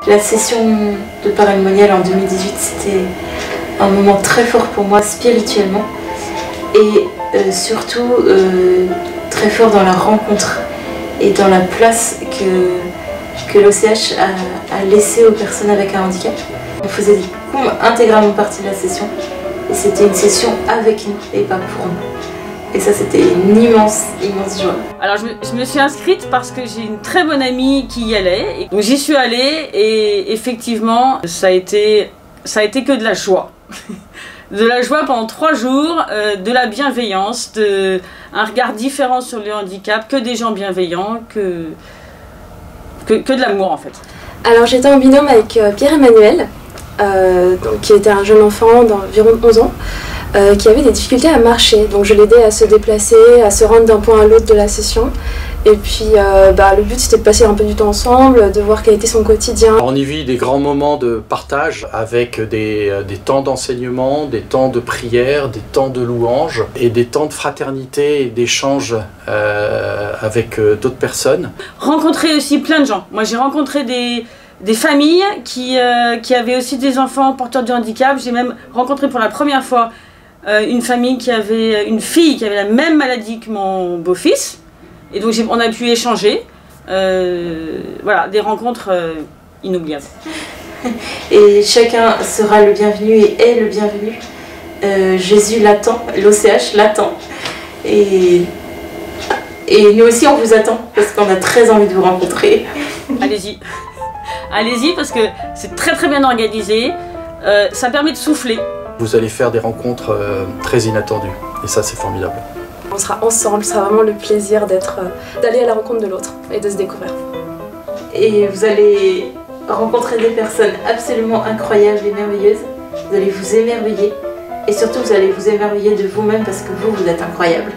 La session de Paray-le-Monial en 2018, c'était un moment très fort pour moi spirituellement et surtout très fort dans la rencontre et dans la place que l'OCH a laissée aux personnes avec un handicap. On faisait intégralement partie de la session et c'était une session avec nous et pas pour nous. Et ça, c'était une immense joie. Alors je me suis inscrite parce que j'ai une très bonne amie qui y allait. Donc j'y suis allée et effectivement, ça a été que de la joie. De la joie pendant 3 jours, de la bienveillance, un regard différent sur le handicap, que des gens bienveillants, que de l'amour en fait. Alors j'étais en binôme avec Pierre-Emmanuel, qui était un jeune enfant d'environ 11 ans, qui avait des difficultés à marcher. Donc je l'aidais à se déplacer, à se rendre d'un point à l'autre de la session. Et puis le but c'était de passer un peu du temps ensemble, de voir quel était son quotidien. On y vit des grands moments de partage avec des temps d'enseignement, des temps de prière, des temps de louange et des temps de fraternité et d'échange avec d'autres personnes. Rencontrer aussi plein de gens. Moi j'ai rencontré des familles qui avaient aussi des enfants porteurs de handicap. J'ai même rencontré pour la première fois une famille qui avait une fille qui avait la même maladie que mon beau-fils. Et donc on a pu échanger, voilà, des rencontres inoubliables. Et chacun sera le bienvenu et est le bienvenu. Jésus l'attend, l'OCH l'attend. Et nous aussi on vous attend parce qu'on a très envie de vous rencontrer. Allez-y, allez-y parce que c'est très bien organisé, ça permet de souffler. Vous allez faire des rencontres très inattendues et ça c'est formidable. On sera ensemble, ce sera vraiment le plaisir d'aller à la rencontre de l'autre et de se découvrir. Et vous allez rencontrer des personnes absolument incroyables et merveilleuses. Vous allez vous émerveiller et surtout vous allez vous émerveiller de vous-même parce que vous êtes incroyable.